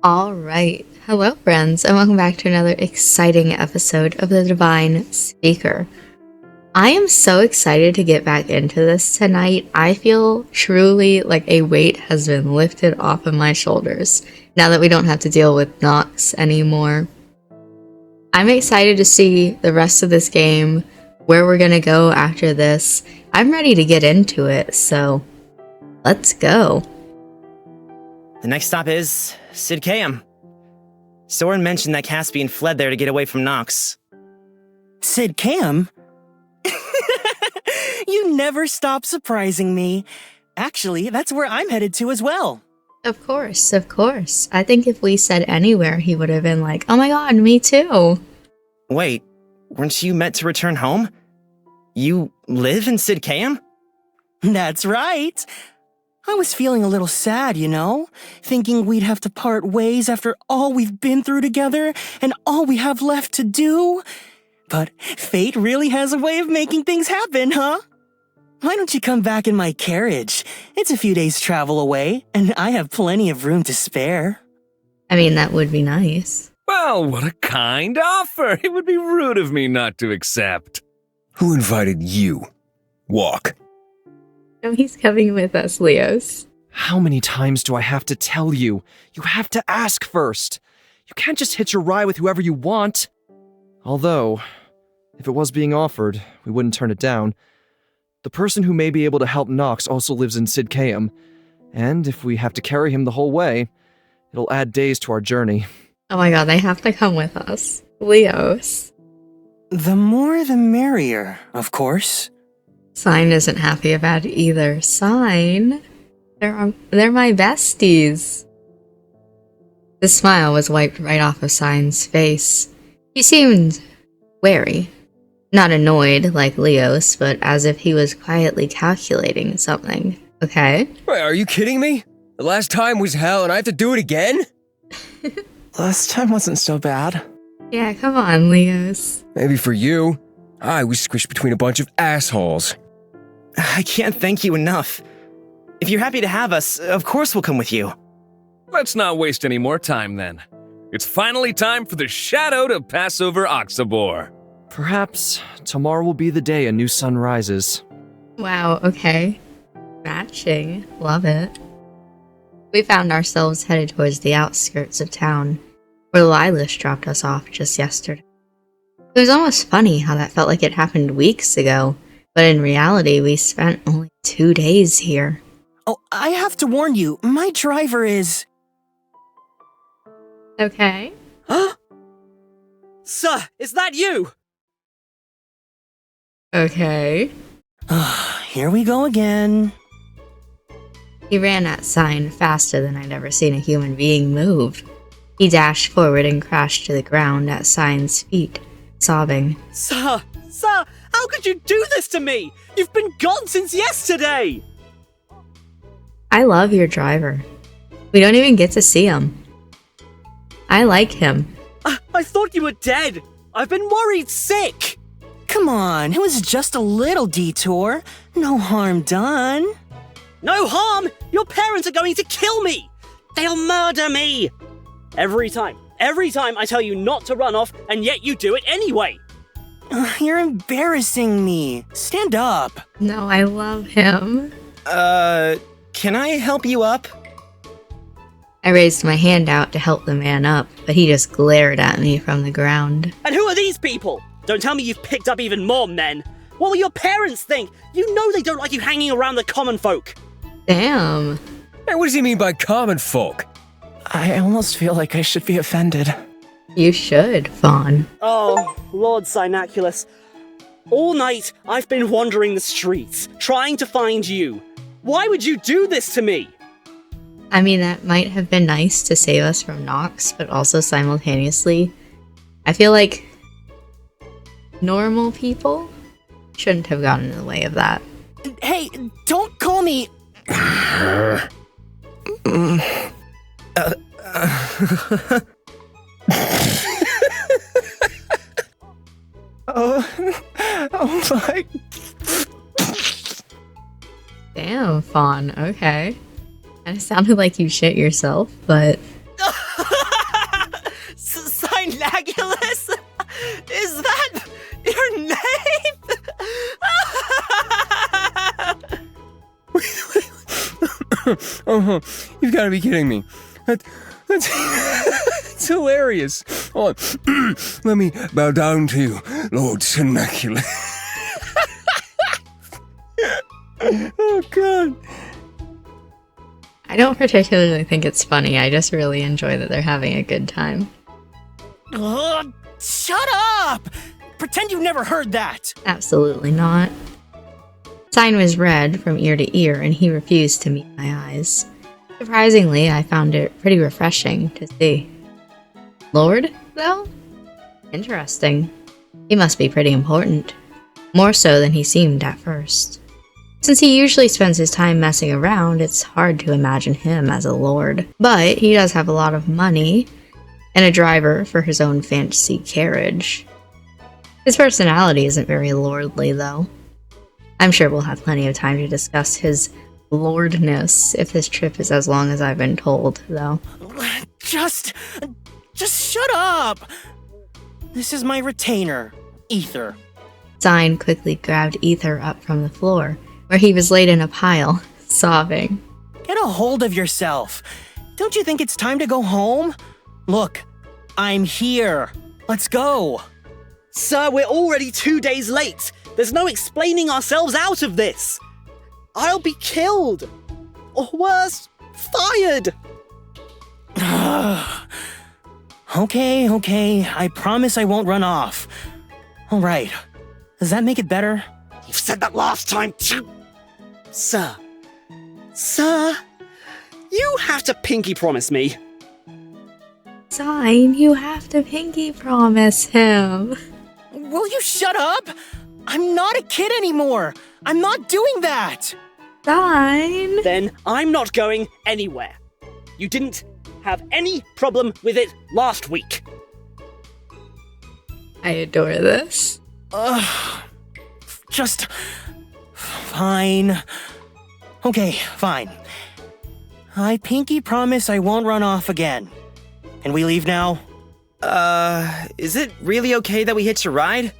All right. Hello, friends, and welcome back to another exciting episode of The Divine Speaker. I am so excited to get back into this tonight. I feel truly like a weight has been lifted off of my shoulders now that we don't have to deal with Nox anymore. I'm excited to see the rest of this game, where we're going to go after this. I'm ready to get into it, so let's go. The next stop is Sidcaeum. Soren mentioned that Caspian fled there to get away from Nox. Sidcaeum? You never stop surprising me. Actually, that's where I'm headed to as well. Of course, of course. I think if we said anywhere, he would have been like, oh my god, me too. Wait, weren't you meant to return home? You live in Sidcaeum? That's right. I was feeling a little sad, thinking we'd have to part ways after all we've been through together and all we have left to do. But fate really has a way of making things happen, huh? Why don't you come back in my carriage? It's a few days' travel away, and I have plenty of room to spare. I mean, that would be nice. Well, what a kind offer. It would be rude of me not to accept. Who invited you? Walk. No, he's coming with us, Leos. How many times do I have to tell you? You have to ask first. You can't just hitch a ride with whoever you want. Although, if it was being offered, we wouldn't turn it down. The person who may be able to help Nox also lives in Sidcaeum, and if we have to carry him the whole way, it'll add days to our journey. Oh my god, they have to come with us. Leos. The more the merrier, of course. Sign isn't happy about it either. Sign? They're my besties. The smile was wiped right off of Sign's face. He seemed wary. Not annoyed like Leos, but as if he was quietly calculating something. Okay? Wait, are you kidding me? The last time was hell and I have to do it again? Last time wasn't so bad. Yeah, come on, Leos. Maybe for you. I was squished between a bunch of assholes. I can't thank you enough. If you're happy to have us, of course we'll come with you. Let's not waste any more time then. It's finally time for the shadow to pass over Oxabor. Perhaps tomorrow will be the day a new sun rises. Wow, okay. Matching. Love it. We found ourselves headed towards the outskirts of town, where Lilas dropped us off just yesterday. It was almost funny how that felt like it happened weeks ago, but in reality we spent only 2 days here. Oh, I have to warn you, my driver is... Okay. Sir, is that you? Okay. Here we go again. He ran at Sign faster than I'd ever seen a human being move. He dashed forward and crashed to the ground at Sign's feet, sobbing. Sir, how could you do this to me? You've been gone since yesterday! I love your driver. We don't even get to see him. I like him. I thought you were dead. I've been worried sick. Come on, it was just a little detour. No harm done. No harm! Your parents are going to kill me! They'll murder me! Every time I tell you not to run off, and yet you do it anyway! You're embarrassing me. Stand up. No, I love him. Can I help you up? I raised my hand out to help the man up, but he just glared at me from the ground. And who are these people? Don't tell me you've picked up even more men! What will your parents think? You know they don't like you hanging around the common folk! Damn. Hey, what does he mean by common folk? I almost feel like I should be offended. You should, Fawn. Oh, Lord Synaculus. All night, I've been wandering the streets, trying to find you. Why would you do this to me? I mean, that might have been nice to save us from Nox, but also simultaneously, I feel like normal people shouldn't have gotten in the way of that. Hey, don't call me... Oh my... Damn, Fawn, okay. And it sounded like you shit yourself, but... Nagulus? Is that your name? Oh, you've got to be kidding me. That's it's hilarious. Hold on. Let me bow down to you, Lord Sinmacula. Oh, God. I don't particularly think it's funny. I just really enjoy that they're having a good time. Shut up! Pretend you never heard that! Absolutely not. Sign was red from ear to ear, and he refused to meet my eyes. Surprisingly, I found it pretty refreshing to see. Lord, though? Interesting. He must be pretty important. More so than he seemed at first. Since he usually spends his time messing around, it's hard to imagine him as a lord. But he does have a lot of money, and a driver for his own fancy carriage. His personality isn't very lordly, though. I'm sure we'll have plenty of time to discuss his lordness if this trip is as long as I've been told, though. Just shut up! This is my retainer, Ether. Sign quickly grabbed Ether up from the floor, where he was laid in a pile, sobbing. Get a hold of yourself. Don't you think it's time to go home? Look, I'm here. Let's go. Sir, we're already 2 days late. There's no explaining ourselves out of this. I'll be killed. Or worse, fired. Okay. I promise I won't run off. All right. Does that make it better? You've said that last time too. Sir, you have to pinky promise me. Sign, you have to pinky promise him. Will you shut up? I'm not a kid anymore. I'm not doing that. Sign. Then I'm not going anywhere. You didn't have any problem with it last week. I adore this. Just fine. Okay, fine. I pinky promise I won't run off again. Can we leave now? Is it really okay that we hitch a ride?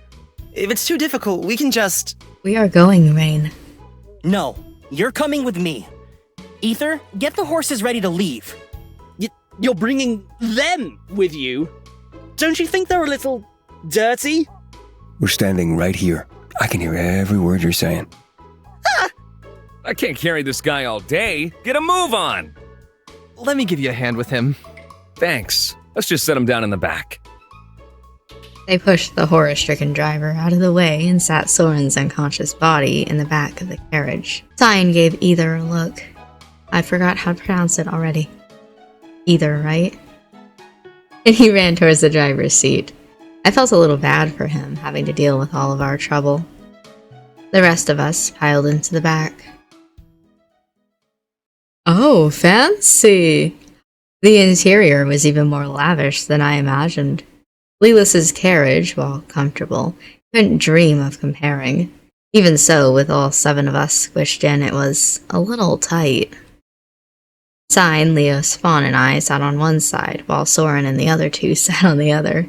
If it's too difficult, we can just... We are going, Rain. No, you're coming with me. Ether, get the horses ready to leave. You're bringing them with you? Don't you think they're a little dirty? We're standing right here. I can hear every word you're saying. I can't carry this guy all day. Get a move on. Let me give you a hand with him. Thanks. Let's just set him down in the back. They pushed the horror-stricken driver out of the way and sat Soren's unconscious body in the back of the carriage. Sign gave Ether a look. I forgot how to pronounce it already. Ether, right? And he ran towards the driver's seat. I felt a little bad for him, having to deal with all of our trouble. The rest of us piled into the back. Oh, fancy! The interior was even more lavish than I imagined. Leelis's carriage, while comfortable, couldn't dream of comparing. Even so, with all 7 of us squished in, it was a little tight. Sign, Leo, Spawn, and I sat on one side, while Soren and the other 2 sat on the other.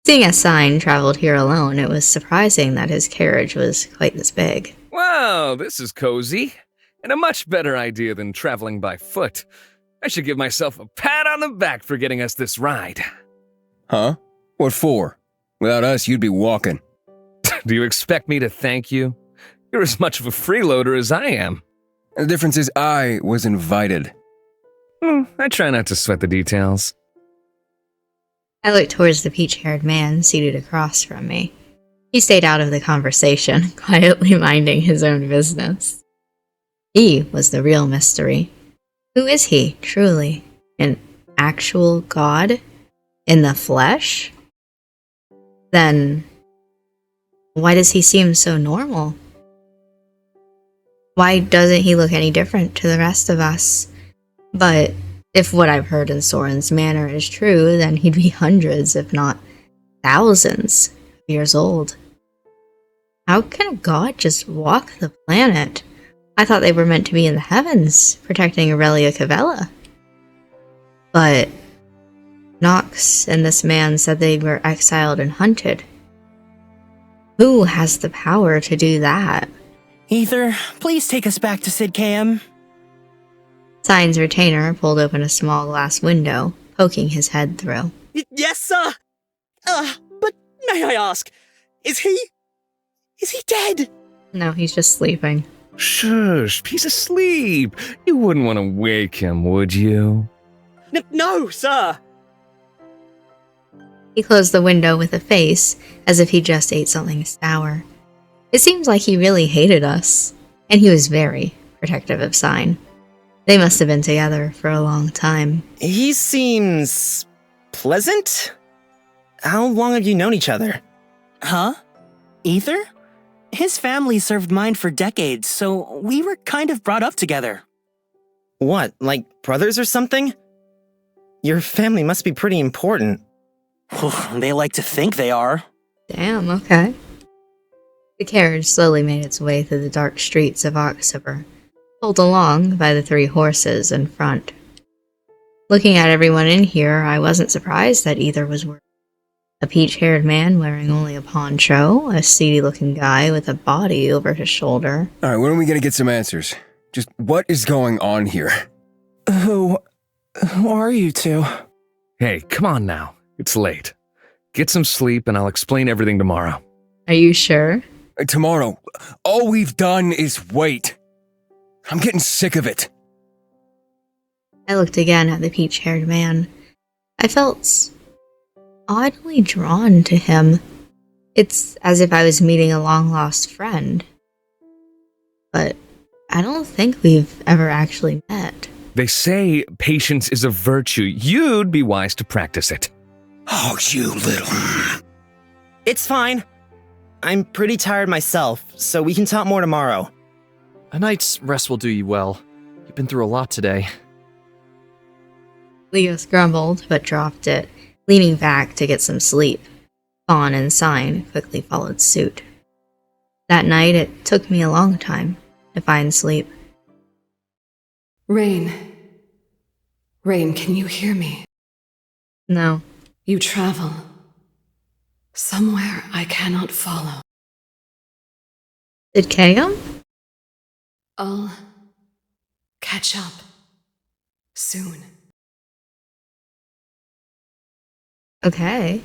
Seeing as Sign traveled here alone, it was surprising that his carriage was quite this big. Wow, this is cozy. And a much better idea than traveling by foot. I should give myself a pat on the back for getting us this ride. Huh? What for? Without us, you'd be walking. Do you expect me to thank you? You're as much of a freeloader as I am. The difference is I was invited. I try not to sweat the details. I looked towards the peach-haired man seated across from me. He stayed out of the conversation, quietly minding his own business. He was the real mystery. Who is he, truly? An actual god? In the flesh? Then, why does he seem so normal? Why doesn't he look any different to the rest of us? But if what I've heard in Soren's manner is true, then he'd be hundreds, if not thousands, of years old. How can a god just walk the planet? I thought they were meant to be in the heavens, protecting Aurelia Cavella. But Nox and this man said they were exiled and hunted. Who has the power to do that? Ether, please take us back to Sidcam. Sign's retainer pulled open a small glass window, poking his head through. Yes, sir! But may I ask, is he dead? No, he's just sleeping. Shush, he's asleep. You wouldn't want to wake him, would you? No, sir! He closed the window with a face, as if he just ate something sour. It seems like he really hated us, and he was very protective of Sign. They must have been together for a long time. He seems pleasant? How long have you known each other? Huh? Ether? His family served mine for decades, so we were kind of brought up together. What, like brothers or something? Your family must be pretty important. They like to think they are. Damn, okay. The carriage slowly made its way through the dark streets of Oxford, pulled along by the 3 horses in front. Looking at everyone in here, I wasn't surprised that either was working. A peach-haired man wearing only a poncho, a seedy-looking guy with a body over his shoulder. Alright, when are we gonna get some answers? Just what is going on here? Who are you two? Hey, come on now. It's late. Get some sleep and I'll explain everything tomorrow. Are you sure? Tomorrow, all we've done is wait. I'm getting sick of it. I looked again at the peach-haired man. I felt oddly drawn to him. It's as if I was meeting a long-lost friend. But I don't think we've ever actually met. They say patience is a virtue. You'd be wise to practice it. Oh, you little... It's fine. I'm pretty tired myself, so we can talk more tomorrow. A night's rest will do you well. You've been through a lot today. Leos grumbled, but dropped it, leaning back to get some sleep. Fawn and Sign quickly followed suit. That night, it took me a long time to find sleep. Rain. Rain, can you hear me? No. You travel. Somewhere I cannot follow. Did Kayam? I'll catch up soon. Okay.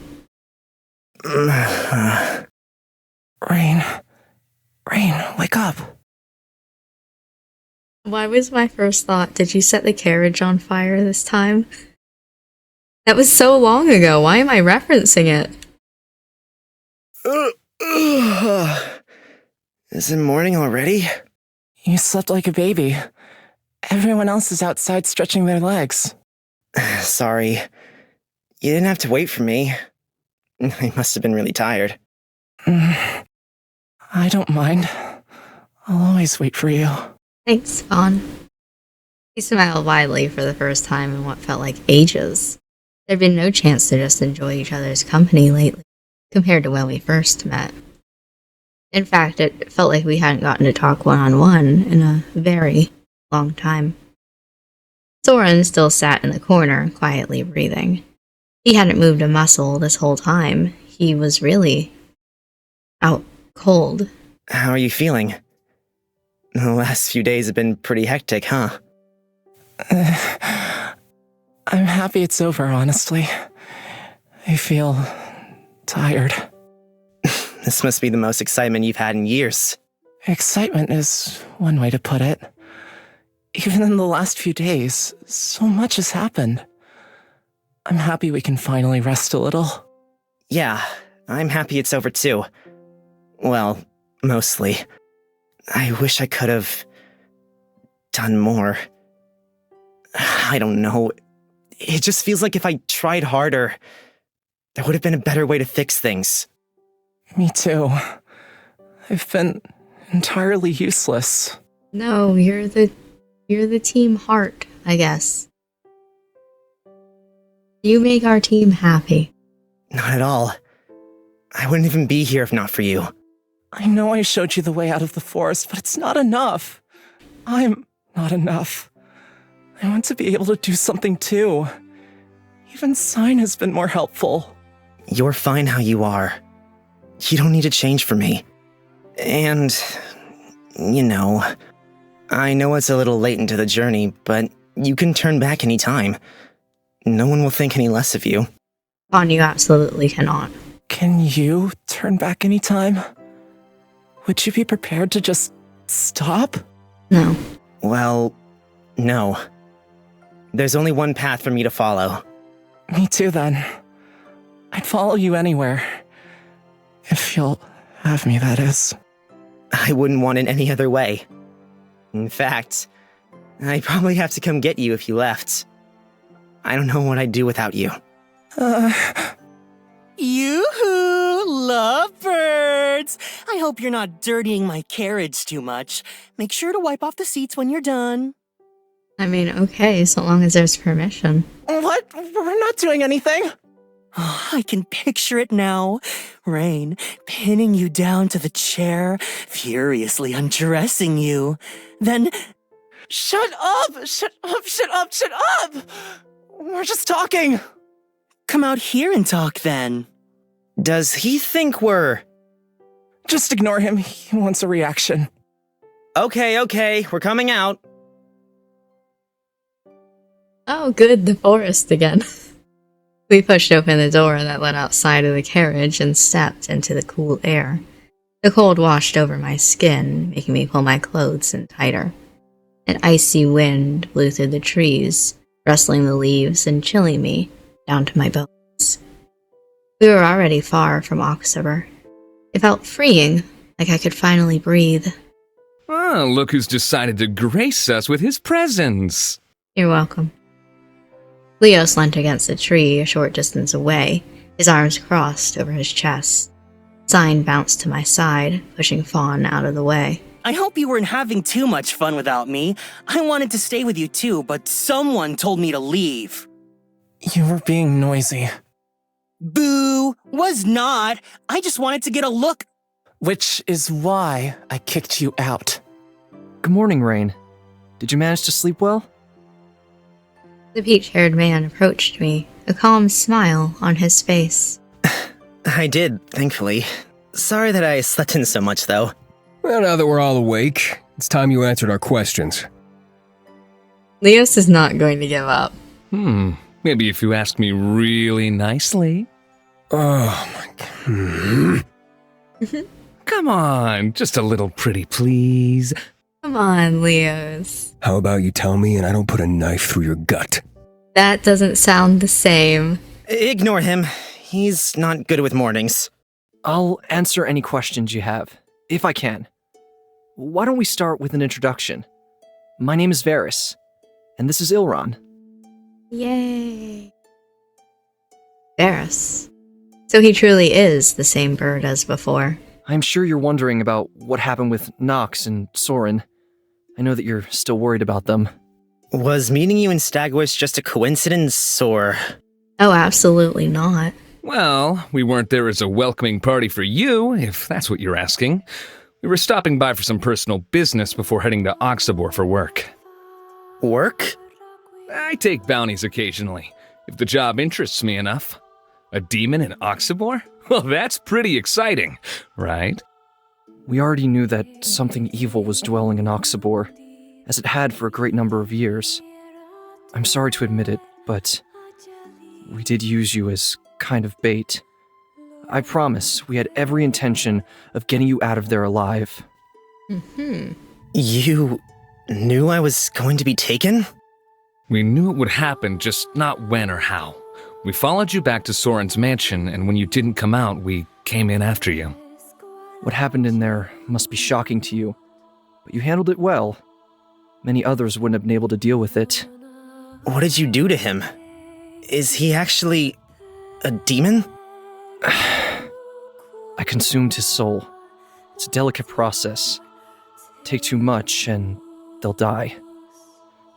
Rain, wake up. Why was my first thought, did you set the carriage on fire this time? That was so long ago. Why am I referencing it? Is it morning already? You slept like a baby. Everyone else is outside stretching their legs. Sorry. You didn't have to wait for me. I must have been really tired. I don't mind. I'll always wait for you. Thanks, Fawn. He smiled widely for the first time in what felt like ages. There'd been no chance to just enjoy each other's company lately, compared to when we first met. In fact, it felt like we hadn't gotten to talk one-on-one in a very long time. Soren still sat in the corner, quietly breathing. He hadn't moved a muscle this whole time. He was really out cold. How are you feeling? The last few days have been pretty hectic, huh? I'm happy it's over, honestly. I feel tired. This must be the most excitement you've had in years. Excitement is one way to put it. Even in the last few days, so much has happened. I'm happy we can finally rest a little. Yeah, I'm happy it's over too. Well, mostly. I wish I could have done more. I don't know. It just feels like if I tried harder, there would have been a better way to fix things. Me too. I've been entirely useless. No, you're the team heart, I guess. You make our team happy. Not at all. I wouldn't even be here if not for you. I know I showed you the way out of the forest, but it's not enough. I'm not enough. I want to be able to do something too. Even Sign has been more helpful. You're fine how you are. You don't need to change for me. And, I know it's a little late into the journey, but you can turn back any time. No one will think any less of you. Fawn, you absolutely cannot. Can you turn back any time? Would you be prepared to just stop? No. Well, no. There's only one path for me to follow. Me too, then. I'd follow you anywhere. If you'll have me, that is. I wouldn't want it any other way. In fact, I'd probably have to come get you if you left. I don't know what I'd do without you. Yoo-hoo! Lovebirds! I hope you're not dirtying my carriage too much. Make sure to wipe off the seats when you're done. I mean, okay, so long as there's permission. What? We're not doing anything. Oh, I can picture it now. Rain pinning you down to the chair, furiously undressing you. Then... Shut up! Shut up! Shut up! Shut up! We're just talking. Come out here and talk then. Does he think we're... Just ignore him. He wants a reaction. Okay, we're coming out. Oh, good, the forest again. We pushed open the door that led outside of the carriage and stepped into the cool air. The cold washed over my skin, making me pull my clothes in tighter. An icy wind blew through the trees, rustling the leaves and chilling me down to my bones. We were already far from Oxaber. It felt freeing, like I could finally breathe. Oh, look who's decided to grace us with his presence. You're welcome. Leos leant against a tree a short distance away, his arms crossed over his chest. Sign bounced to my side, pushing Fawn out of the way. I hope you weren't having too much fun without me. I wanted to stay with you too, but someone told me to leave. You were being noisy. Boo! Was not! I just wanted to get a look. Which is why I kicked you out. Good morning, Rain. Did you manage to sleep well? The peach-haired man approached me, a calm smile on his face. I did, thankfully. Sorry that I slept in so much, though. Well, now that we're all awake, it's time you answered our questions. Leos is not going to give up. Maybe if you ask me really nicely. Oh my god. Come on, just a little pretty please. Come on, Leos. How about you tell me and I don't put a knife through your gut? That doesn't sound the same. Ignore him. He's not good with mornings. I'll answer any questions you have, if I can. Why don't we start with an introduction? My name is Varys, and this is Ilron. Yay. Varys. So he truly is the same bird as before. I'm sure you're wondering about what happened with Nox and Soren. I know that you're still worried about them. Was meeting you in Stagwis just a coincidence, or...? Oh, absolutely not. Well, we weren't there as a welcoming party for you, if that's what you're asking. We were stopping by for some personal business before heading to Oxabor for work. Work? I take bounties occasionally, if the job interests me enough. A demon in Oxabor? Well, that's pretty exciting, right? We already knew that something evil was dwelling in Oxabor, as it had for a great number of years. I'm sorry to admit it, but we did use you as kind of bait. I promise we had every intention of getting you out of there alive. You knew I was going to be taken? We knew it would happen, just not when or how. We followed you back to Soren's mansion, and when you didn't come out, we came in after you. What happened in there must be shocking to you, but you handled it well. Many others wouldn't have been able to deal with it. What did you do to him? Is he actually a demon? I consumed his soul. It's a delicate process. Take too much and they'll die.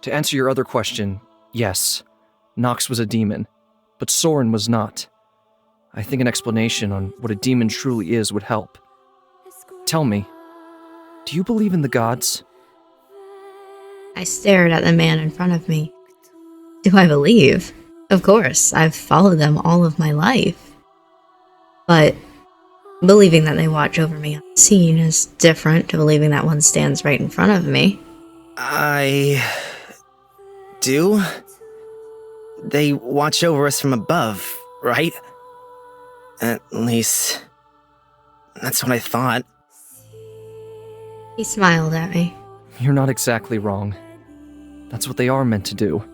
To answer your other question, yes, Nox was a demon, but Soren was not. I think an explanation on what a demon truly is would help. Tell me, do you believe in the gods? I stared at the man in front of me. Do I believe? Of course, I've followed them all of my life. But believing that they watch over me unseen is different to believing that one stands right in front of me. I do? They watch over us from above, right? At least, that's what I thought. He smiled at me. You're not exactly wrong. That's what they are meant to do.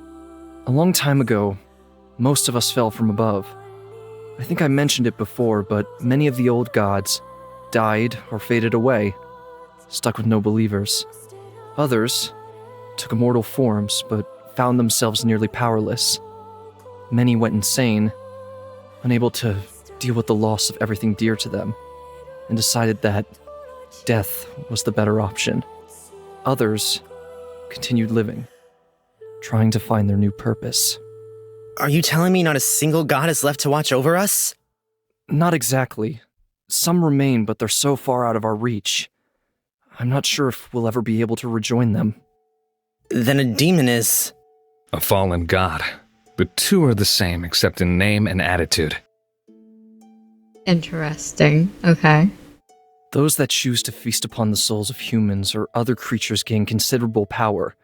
A long time ago, most of us fell from above. I think I mentioned it before, but many of the old gods died or faded away, stuck with no believers. Others took immortal forms, but found themselves nearly powerless. Many went insane, unable to deal with the loss of everything dear to them, and decided that death was the better option. Others continued living, trying to find their new purpose. Are you telling me not a single god is left to watch over us? Not exactly. Some remain, but they're so far out of our reach. I'm not sure if we'll ever be able to rejoin them. Then a demon is... A fallen god. The two are the same except in name and attitude. Interesting. Okay. Those that choose to feast upon the souls of humans or other creatures gain considerable power,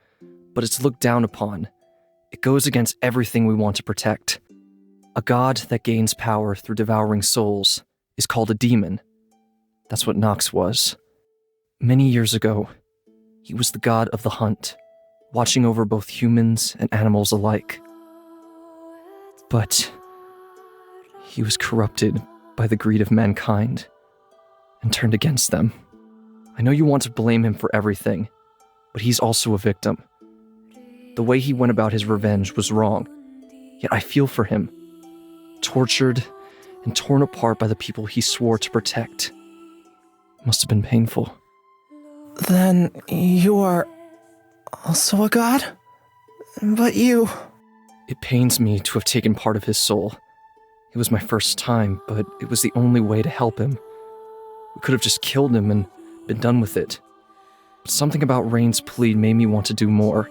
but it's looked down upon. It goes against everything we want to protect. A god that gains power through devouring souls is called a demon. That's what Nox was. Many years ago, he was the god of the hunt, watching over both humans and animals alike. But he was corrupted by the greed of mankind and turned against them. I know you want to blame him for everything, but he's also a victim. The way he went about his revenge was wrong, yet I feel for him. Tortured and torn apart by the people he swore to protect. Must have been painful. Then you are also a god? But you... It pains me to have taken part of his soul. It was my first time, but it was the only way to help him. We could have just killed him and been done with it. But something about Rain's plea made me want to do more.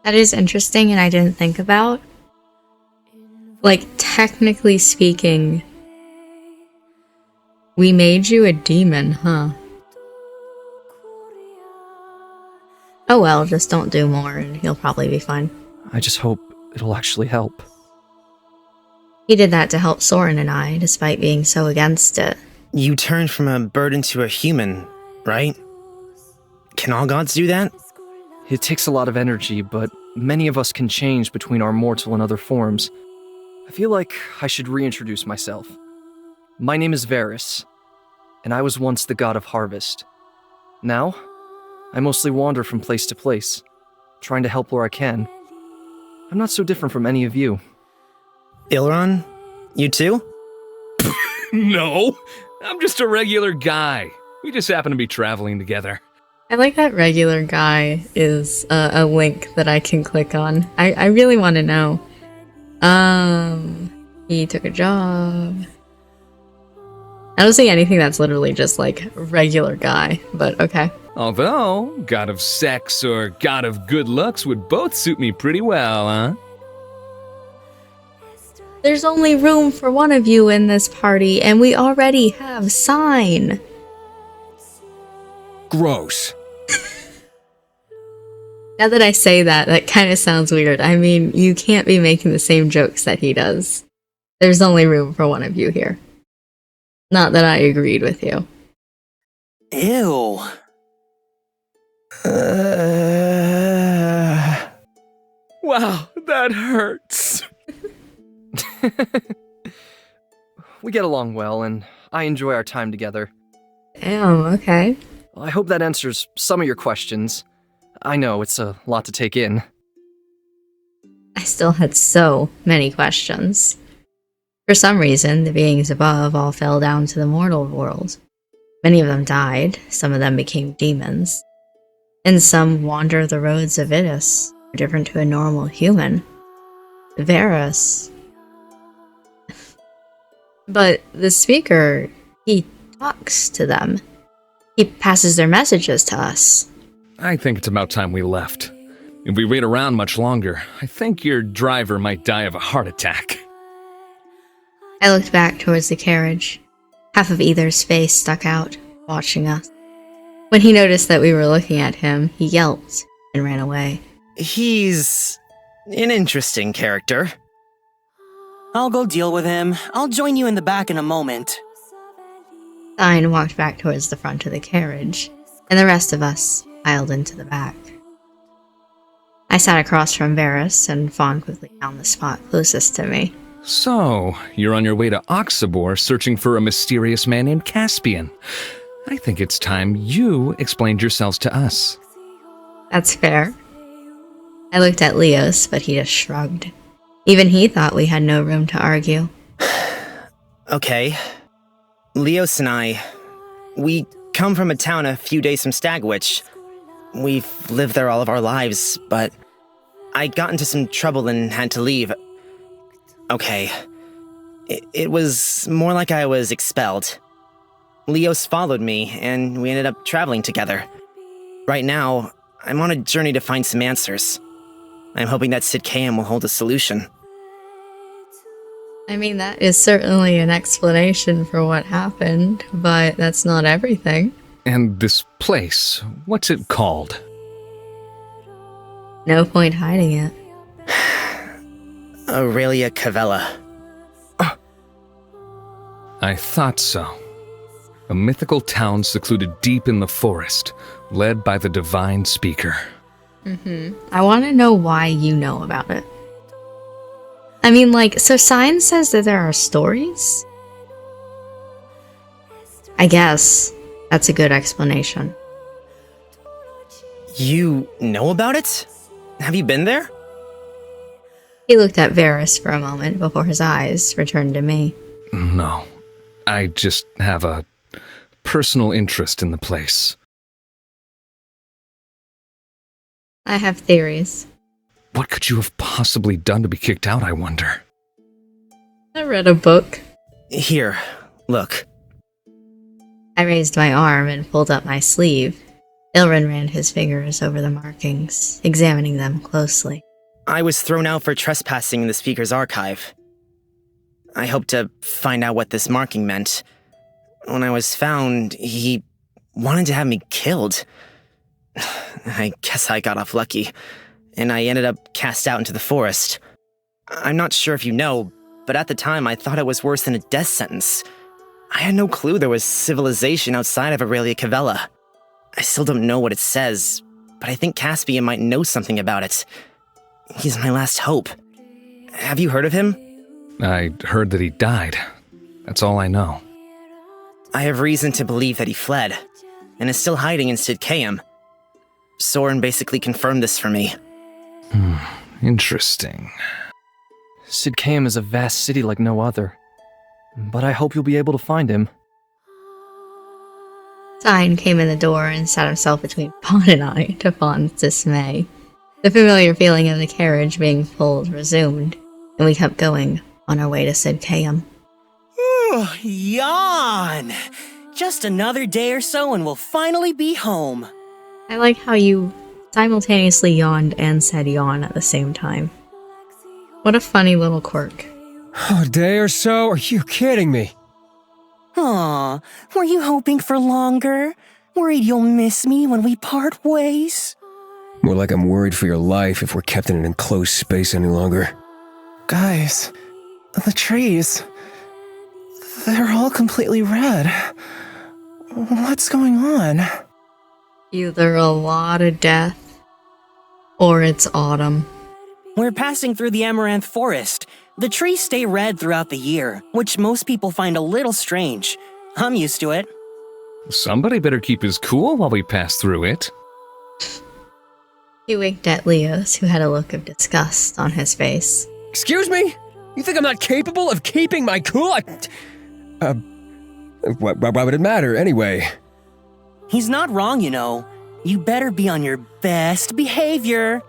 That is interesting and I didn't think about. Like, technically speaking, we made you a demon, huh? Oh well, just don't do more and he'll probably be fine. I just hope it'll actually help. He did that to help Soren and I, despite being so against it. You turned from a bird into a human, right? Can all gods do that? It takes a lot of energy, but many of us can change between our mortal and other forms. I feel like I should reintroduce myself. My name is Varus, and I was once the god of harvest. Now, I mostly wander from place to place, trying to help where I can. I'm not so different from any of you. Ilron? You too? No, I'm just a regular guy. We just happen to be traveling together. I like that regular guy is a link that I can click on. I really want to know. He took a job. I don't see anything that's literally just like regular guy, but okay. Although, god of sex or god of good looks would both suit me pretty well, huh? There's only room for one of you in this party, and we already have Sign. Gross. Now that I say that, that kind of sounds weird. I mean, you can't be making the same jokes that he does. There's only room for one of you here. Not that I agreed with you. Ew. Wow, that hurts. We get along well, and I enjoy our time together. Damn, okay. I hope that answers some of your questions. I know, it's a lot to take in. I still had so many questions. For some reason, the beings above all fell down to the mortal world. Many of them died, some of them became demons, and some wander the roads of Idis, different to a normal human. Varus. But the speaker, he talks to them. He passes their messages to us. I think it's about time we left. If we wait around much longer, I think your driver might die of a heart attack. I looked back towards the carriage. Half of either's face stuck out, watching us. When he noticed that we were looking at him, he yelped and ran away. He's an interesting character. I'll go deal with him. I'll join you in the back in a moment. Stein walked back towards the front of the carriage, and the rest of us piled into the back. I sat across from Varys, and Fawn quickly found the spot closest to me. So, you're on your way to Oxabor searching for a mysterious man named Caspian. I think it's time you explained yourselves to us. That's fair. I looked at Leos, but he just shrugged. Even he thought we had no room to argue. Okay. Leos and I, we come from a town a few days from Stagwitch. We've lived there all of our lives, but I got into some trouble and had to leave. Okay. It was more like I was expelled. Leos followed me, and we ended up traveling together. Right now, I'm on a journey to find some answers. I'm hoping that Sid Kayam will hold a solution. I mean, that is certainly an explanation for what happened, but that's not everything. And this place, what's it called? No point hiding it. Aurelia Cavella. I thought so. A mythical town secluded deep in the forest, led by the divine speaker. I want to know why you know about it. I mean, like, so science says that there are stories? I guess that's a good explanation. You know about it? Have you been there? He looked at Varys for a moment before his eyes returned to me. No, I just have a personal interest in the place. I have theories. What could you have possibly done to be kicked out, I wonder? I read a book. Here, look. I raised my arm and pulled up my sleeve. Ilrin ran his fingers over the markings, examining them closely. I was thrown out for trespassing in the Speaker's archive. I hoped to find out what this marking meant. When I was found, he wanted to have me killed. I guess I got off lucky, and I ended up cast out into the forest. I'm not sure if you know, but at the time I thought it was worse than a death sentence. I had no clue there was civilization outside of Aurelia Cavella. I still don't know what it says, but I think Caspian might know something about it. He's my last hope. Have you heard of him? I heard that he died. That's all I know. I have reason to believe that he fled, and is still hiding in Sid Kayam. Soren basically confirmed this for me. Interesting. Sid Kayam is a vast city like no other. But I hope you'll be able to find him. Stein came in the door and sat himself between Fawn and I, to Fawn's dismay. The familiar feeling of the carriage being pulled resumed, and we kept going on our way to Sid Kayam. Yawn! Just another day or so and we'll finally be home. I like how you simultaneously yawned and said yawn at the same time. What a funny little quirk. A day or so? Are you kidding me? Aw, were you hoping for longer? Worried you'll miss me when we part ways? More like I'm worried for your life if we're kept in an enclosed space any longer. Guys, the trees, they're all completely red. What's going on? Either a lot of death, or it's autumn. We're passing through the Amaranth Forest. The trees stay red throughout the year, which most people find a little strange. I'm used to it. Somebody better keep his cool while we pass through it. He winked at Leos, who had a look of disgust on his face. Excuse me? You think I'm not capable of keeping my cool? Why would it matter, anyway? He's not wrong, you know. You better be on your best behavior.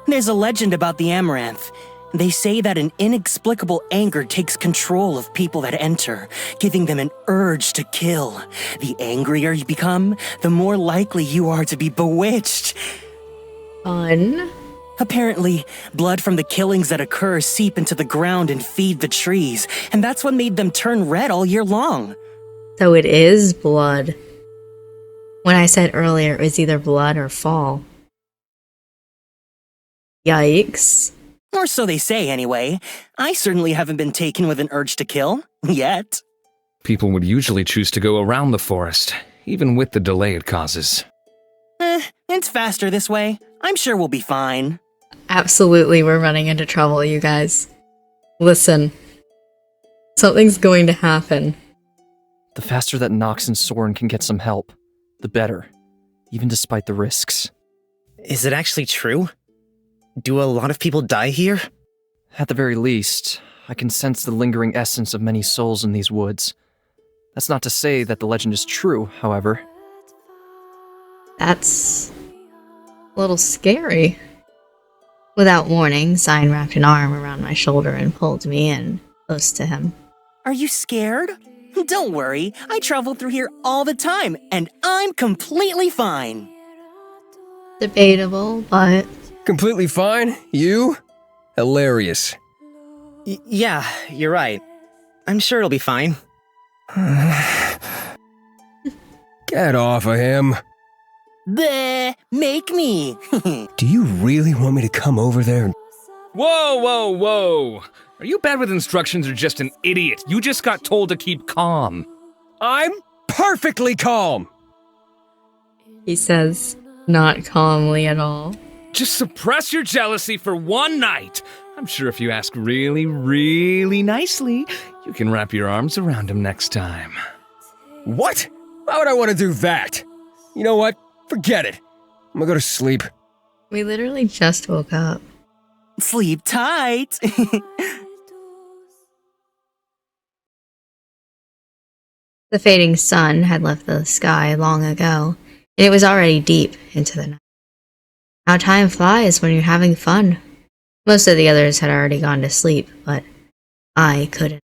There's a legend about the Amaranth. They say that an inexplicable anger takes control of people that enter, giving them an urge to kill. The angrier you become, the more likely you are to be bewitched. Fun. Apparently, blood from the killings that occur seep into the ground and feed the trees, and that's what made them turn red all year long. So it is blood. When I said earlier it was either blood or fall. Yikes. Or so they say, anyway. I certainly haven't been taken with an urge to kill. Yet. People would usually choose to go around the forest, even with the delay it causes. It's faster this way. I'm sure we'll be fine. Absolutely, we're running into trouble, you guys. Listen. Something's going to happen. The faster that Nox and Soren can get some help, the better, even despite the risks. Is it actually true? Do a lot of people die here? At the very least, I can sense the lingering essence of many souls in these woods. That's not to say that the legend is true, however. That's a little scary. Without warning, Sign wrapped an arm around my shoulder and pulled me in, close to him. Are you scared? Don't worry, I travel through here all the time, and I'm completely fine. Debatable, but Completely fine? You? Hilarious. Yeah, you're right. I'm sure it'll be fine. Get off of him. Bleh, make me. Do you really want me to come over there and... Whoa, whoa, whoa! Are you bad with instructions or just an idiot? You just got told to keep calm. I'm perfectly calm! he says, not calmly at all. Just suppress your jealousy for one night. I'm sure if you ask really, really nicely, you can wrap your arms around him next time. What? Why would I want to do that? You know what? Forget it. I'm gonna go to sleep. We literally just woke up. Sleep tight. The fading sun had left the sky long ago, and it was already deep into the night. How time flies when you're having fun. Most of the others had already gone to sleep, but I couldn't.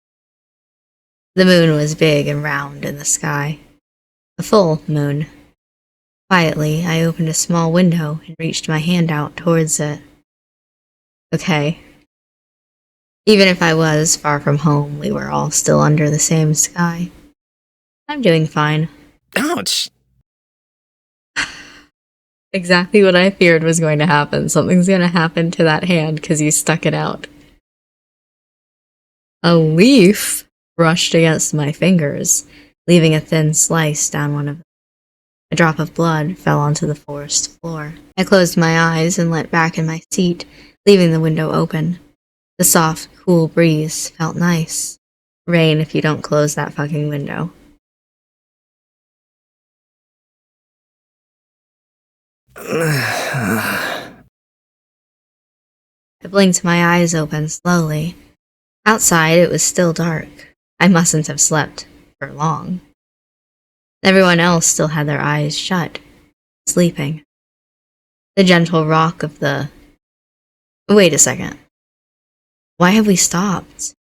The moon was big and round in the sky. A full moon. Quietly, I opened a small window and reached my hand out towards it. Okay. Even if I was far from home, we were all still under the same sky. I'm doing fine. Ouch! Exactly what I feared was going to happen. Something's going to happen to that hand because you stuck it out. A leaf brushed against my fingers, leaving a thin slice down one of them. A drop of blood fell onto the forest floor. I closed my eyes and leant back in my seat, leaving the window open. The soft, cool breeze felt nice. Rain if you don't close that fucking window. I blinked my eyes open slowly. Outside, it was still dark. I mustn't have slept for long. Everyone else still had their eyes shut, sleeping. The gentle rock of the... Wait a second. Why have we stopped?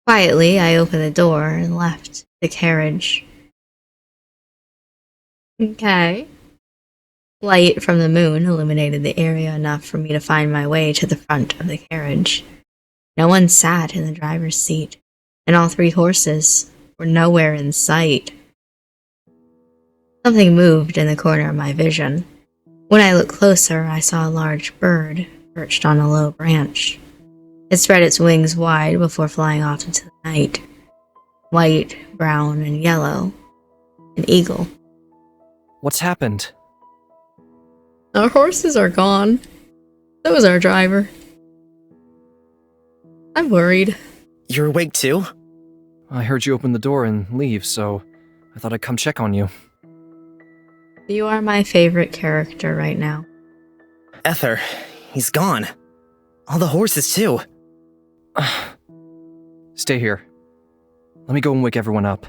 Quietly, I opened the door and left the carriage. Okay. Light from the moon illuminated the area enough for me to find my way to the front of the carriage. No one sat in the driver's seat, and all three horses were nowhere in sight. Something moved in the corner of my vision. When I looked closer, I saw a large bird perched on a low branch. It spread its wings wide before flying off into the night. White, brown, and yellow. An eagle. What's happened? Our horses are gone. So is our driver. I'm worried. You're awake too? I heard you open the door and leave, so I thought I'd come check on you. You are my favorite character right now. Ether, he's gone. All the horses too. Stay here. Let me go and wake everyone up.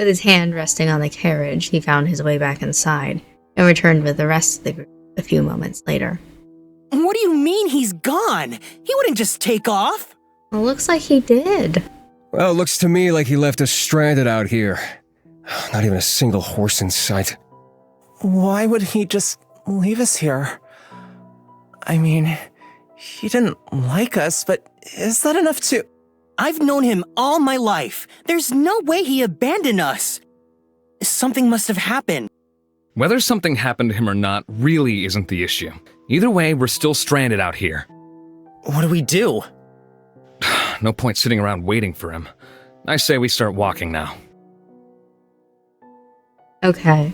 With his hand resting on the carriage, he found his way back inside and returned with the rest of the group a few moments later. What do you mean he's gone? He wouldn't just take off. Well, looks like he did. Well, it looks to me like he left us stranded out here. Not even a single horse in sight. Why would he just leave us here? I mean, he didn't like us, but is that enough to... I've known him all my life. There's no way he abandoned us. Something must have happened. Whether something happened to him or not really isn't the issue. Either way, we're still stranded out here. What do we do? No point sitting around waiting for him. I say we start walking now. Okay.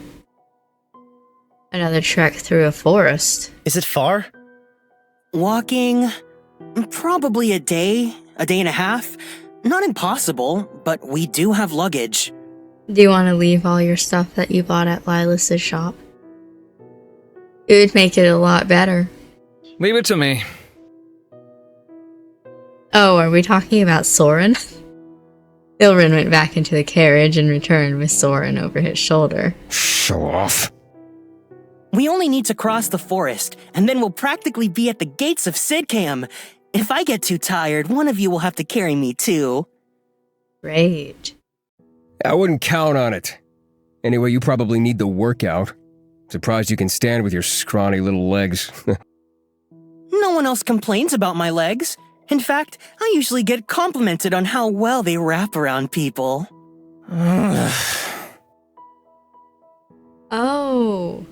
Another trek through a forest. Is it far? Walking... probably a day and a half. Not impossible, but we do have luggage. Do you want to leave all your stuff that you bought at Lilas's shop? It would make it a lot better. Leave it to me. Oh, are we talking about Soren? Ilrin went back into the carriage and returned with Soren over his shoulder. Show off. We only need to cross the forest, and then we'll practically be at the gates of Sidcam. If I get too tired, one of you will have to carry me too. Great. I wouldn't count on it. Anyway, you probably need the workout. Surprised you can stand with your scrawny little legs. No one else complains about my legs. In fact, I usually get complimented on how well they wrap around people. Oh.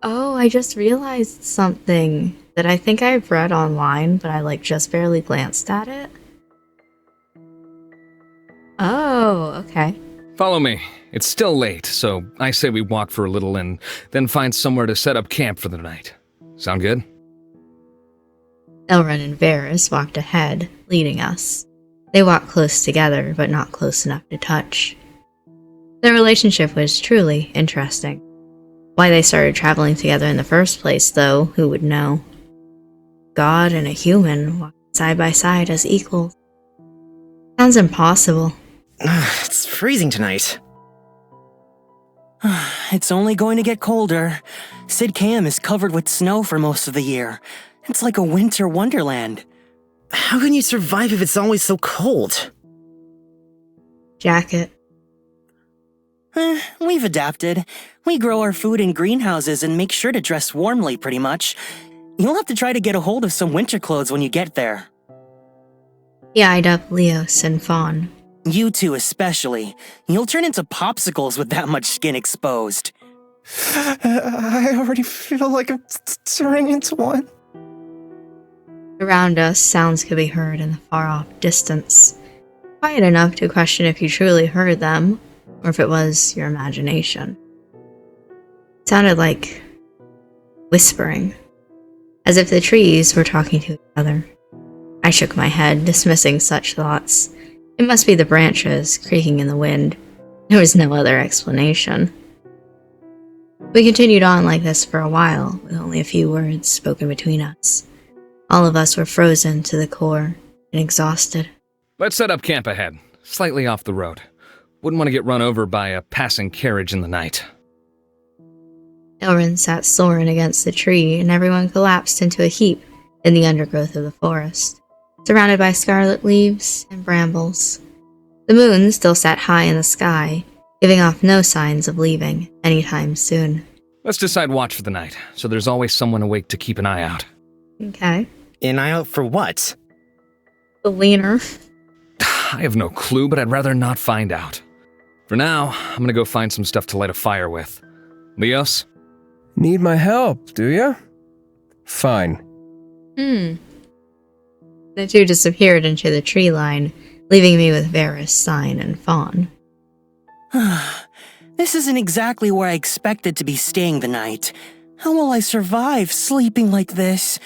Oh, I just realized something that I think I've read online, but I just barely glanced at it. Oh, okay. Follow me. It's still late, so I say we walk for a little and then find somewhere to set up camp for the night. Sound good? Elrond and Varys walked ahead, leading us. They walked close together, but not close enough to touch. Their relationship was truly interesting. Why they started traveling together in the first place, though, who would know? God and a human walking side by side as equals. Sounds impossible. It's freezing tonight. It's only going to get colder. Sidcam is covered with snow for most of the year. It's like a winter wonderland. How can you survive if it's always so cold? Jacket. We've adapted. We grow our food in greenhouses and make sure to dress warmly, pretty much. You'll have to try to get a hold of some winter clothes when you get there. He eyed up Leos and Fawn. You two especially. You'll turn into popsicles with that much skin exposed. I already feel like I'm turning into one. Around us, sounds could be heard in the far-off distance. Quiet enough to question if you truly heard them, or if it was your imagination. It sounded like whispering, as if the trees were talking to each other. I shook my head, dismissing such thoughts. It must be the branches creaking in the wind. There was no other explanation. We continued on like this for a while, with only a few words spoken between us. All of us were frozen to the core and exhausted. Let's set up camp ahead, slightly off the road. Wouldn't want to get run over by a passing carriage in the night. Elrond sat Soren against the tree, and everyone collapsed into a heap in the undergrowth of the forest, surrounded by scarlet leaves and brambles. The moon still sat high in the sky, giving off no signs of leaving anytime soon. Let's decide watch for the night, so there's always someone awake to keep an eye out. Okay. An eye out for what? The leaner. I have no clue, but I'd rather not find out. For now, I'm gonna go find some stuff to light a fire with. Leos? Need my help, do ya? Fine. The two disappeared into the tree line, leaving me with Varys, Sign, and Fawn. This isn't exactly where I expected to be staying the night. How will I survive sleeping like this?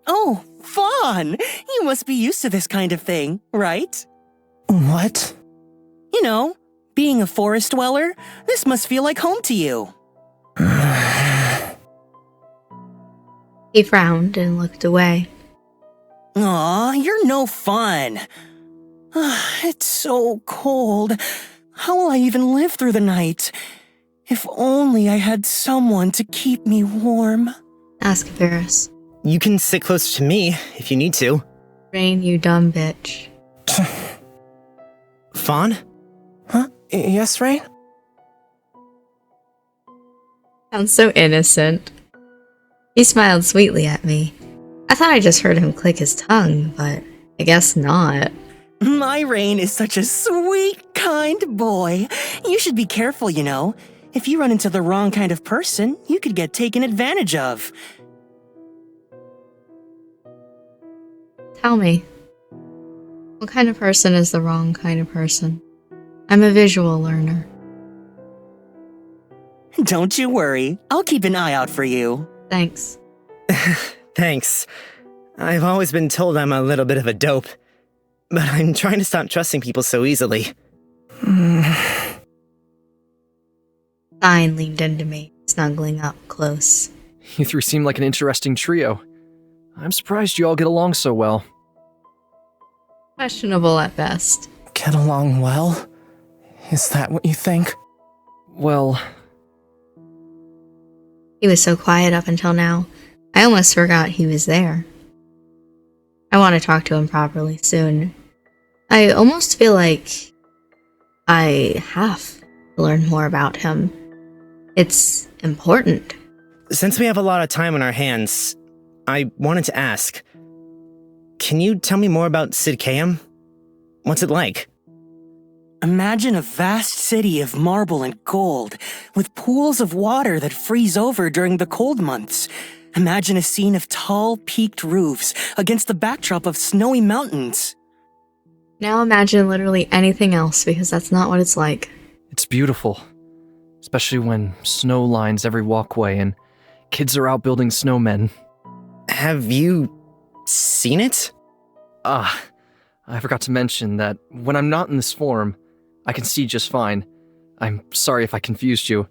Oh, Fawn! You must be used to this kind of thing, right? What? You know, being a forest dweller, this must feel like home to you. He frowned and looked away. Aw, you're no fun. It's so cold. How will I even live through the night? If only I had someone to keep me warm. Asked Varys. You can sit close to me if you need to. Rain, you dumb bitch. Fawn? Huh? Yes, Rain? Sounds so innocent. He smiled sweetly at me. I thought I just heard him click his tongue, but I guess not. My Rain is such a sweet, kind boy. You should be careful, you know. If you run into the wrong kind of person, you could get taken advantage of. Tell me, what kind of person is the wrong kind of person? I'm a visual learner. Don't you worry. I'll keep an eye out for you. Thanks. Thanks. I've always been told I'm a little bit of a dope, but I'm trying to stop trusting people so easily. Stein leaned into me, snuggling up close. You three seem like an interesting trio. I'm surprised you all get along so well. Questionable at best. Get along well? Is that what you think? Well, He was so quiet up until now, I almost forgot he was there. I want to talk to him properly soon. I almost feel like I have to learn more about him. It's important. Since we have a lot of time on our hands, I wanted to ask, can you tell me more about Sidcaeum? What's it like? Imagine a vast city of marble and gold, with pools of water that freeze over during the cold months. Imagine a scene of tall, peaked roofs against the backdrop of snowy mountains. Now imagine literally anything else, because that's not what it's like. it's beautiful. Especially when snow lines every walkway and kids are out building snowmen. Have you seen it? Ah, I forgot to mention that when I'm not in this form, I can see just fine. I'm sorry if I confused you.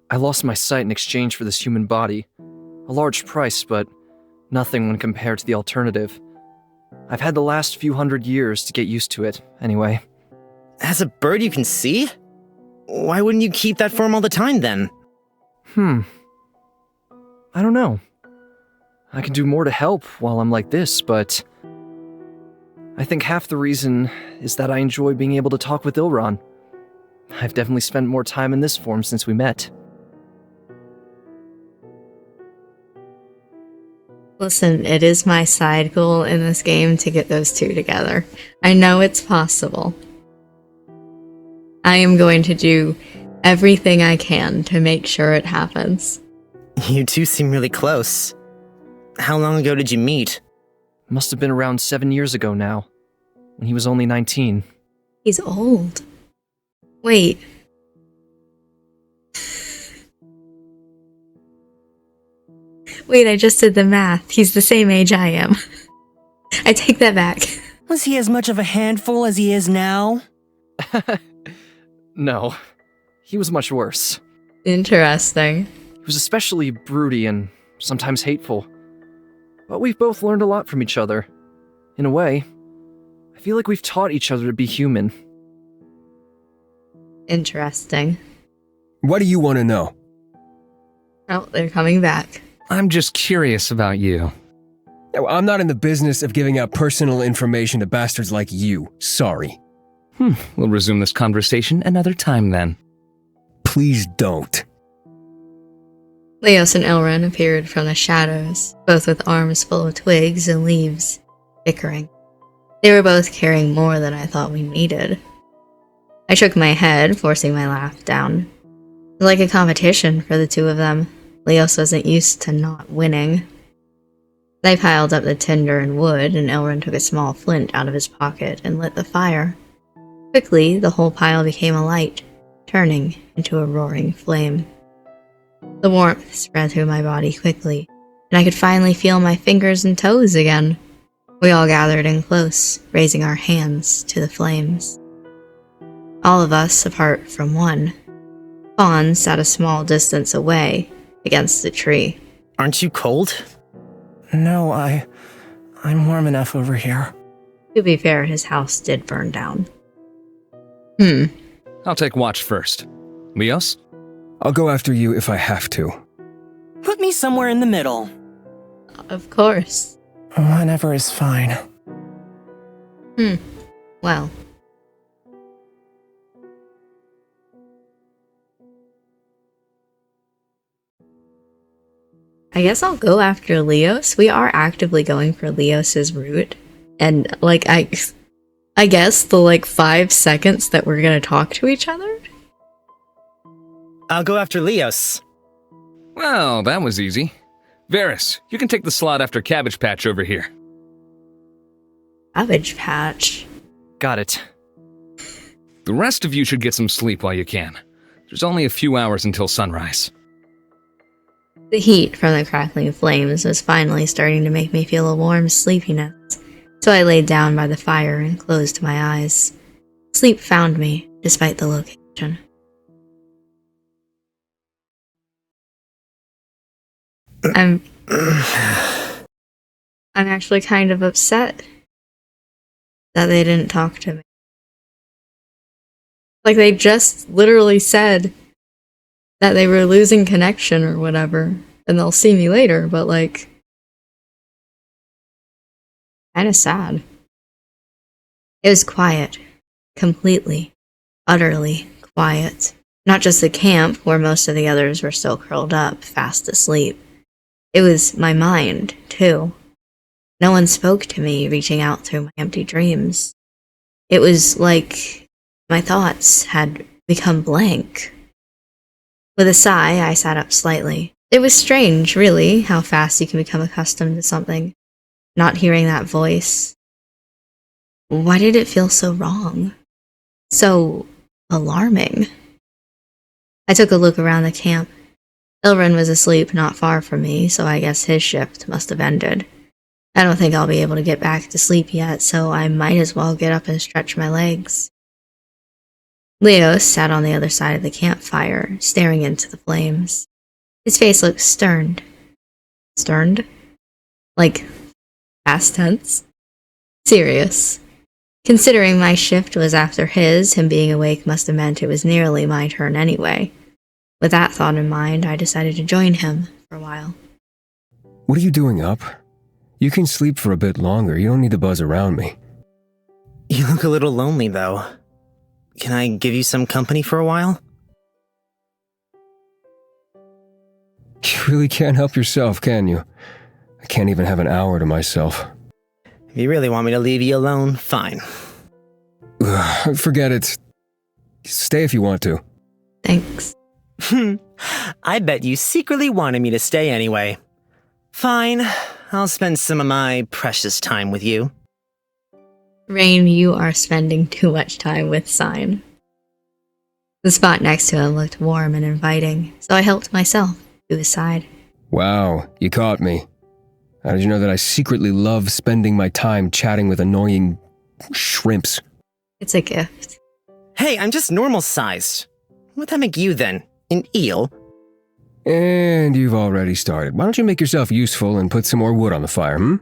I lost my sight in exchange for this human body. A large price, but nothing when compared to the alternative. I've had the last few hundred years to get used to it, anyway. As a bird you can see? Why wouldn't you keep that form all the time then? I don't know. I can do more to help while I'm like this, but I think half the reason is that I enjoy being able to talk with Ilron. I've definitely spent more time in this form since we met. Listen, it is my side goal in this game to get those two together. I know it's possible. I am going to do everything I can to make sure it happens. You two seem really close. How long ago did you meet? Must have been around 7 years ago now, when he was only 19. He's old. Wait. Wait, I just did the math. He's the same age I am. I take that back. Was he as much of a handful as he is now? No, he was much worse. Interesting. He was especially broody and sometimes hateful. But we've both learned a lot from each other. In a way, I feel like we've taught each other to be human. Interesting. What do you want to know? Oh, they're coming back. I'm just curious about you. I'm not in the business of giving out personal information to bastards like you. Sorry. We'll resume this conversation another time then. Please don't. Leos and Elren appeared from the shadows, both with arms full of twigs and leaves, bickering. They were both carrying more than I thought we needed. I shook my head, forcing my laugh down. It was like a competition for the two of them. Leos wasn't used to not winning. They piled up the tinder and wood, and Elren took a small flint out of his pocket and lit the fire. Quickly, the whole pile became alight, turning into a roaring flame. The warmth spread through my body quickly, and I could finally feel my fingers and toes again. We all gathered in close, raising our hands to the flames. All of us, apart from one. Fawn sat a small distance away, against the tree. Aren't you cold? No, I'm warm enough over here. To be fair, his house did burn down. I'll take watch first. Leos? I'll go after you if I have to. Put me somewhere in the middle. Of course. Whatever is fine. Well. I guess I'll go after Leos. We are actively going for Leos's route. And, like, I guess the, like, 5 seconds that we're gonna talk to each other? I'll go after Leos. Well, that was easy. Varys, you can take the slot after Cabbage Patch over here. Cabbage Patch? Got it. The rest of you should get some sleep while you can. There's only a few hours until sunrise. The heat from the crackling flames was finally starting to make me feel a warm sleepiness, so I laid down by the fire and closed my eyes. Sleep found me, despite the location. I'm actually kind of upset that they didn't talk to me. Like, they just literally said that they were losing connection or whatever, and they'll see me later, but, like, kinda sad. It was quiet. Completely, utterly quiet. Not just the camp, where most of the others were still curled up, fast asleep. It was my mind, too. No one spoke to me, reaching out through my empty dreams. It was like my thoughts had become blank. With a sigh, I sat up slightly. It was strange, really, how fast you can become accustomed to something. Not hearing that voice. Why did it feel so wrong? So alarming. I took a look around the camp. Ilrin was asleep not far from me, so I guess his shift must have ended. I don't think I'll be able to get back to sleep yet, so I might as well get up and stretch my legs. Leo sat on the other side of the campfire, staring into the flames. His face looked stern. Sterned? Like, past tense? Serious. Considering my shift was after his, him being awake must have meant it was nearly my turn anyway. With that thought in mind, I decided to join him for a while. What are you doing up? You can sleep for a bit longer. You don't need to buzz around me. You look a little lonely, though. Can I give you some company for a while? You really can't help yourself, can you? I can't even have an hour to myself. If you really want me to leave you alone, fine. Forget it. Stay if you want to. Thanks. I bet you secretly wanted me to stay anyway. Fine, I'll spend some of my precious time with you. Rain, you are spending too much time with Sign. The spot next to him looked warm and inviting, so I helped myself to his side. Wow, you caught me. How did you know that I secretly love spending my time chatting with annoying shrimps? It's a gift. Hey, I'm just normal-sized. What'd that make you, then? An eel? And you've already started. Why don't you make yourself useful and put some more wood on the fire,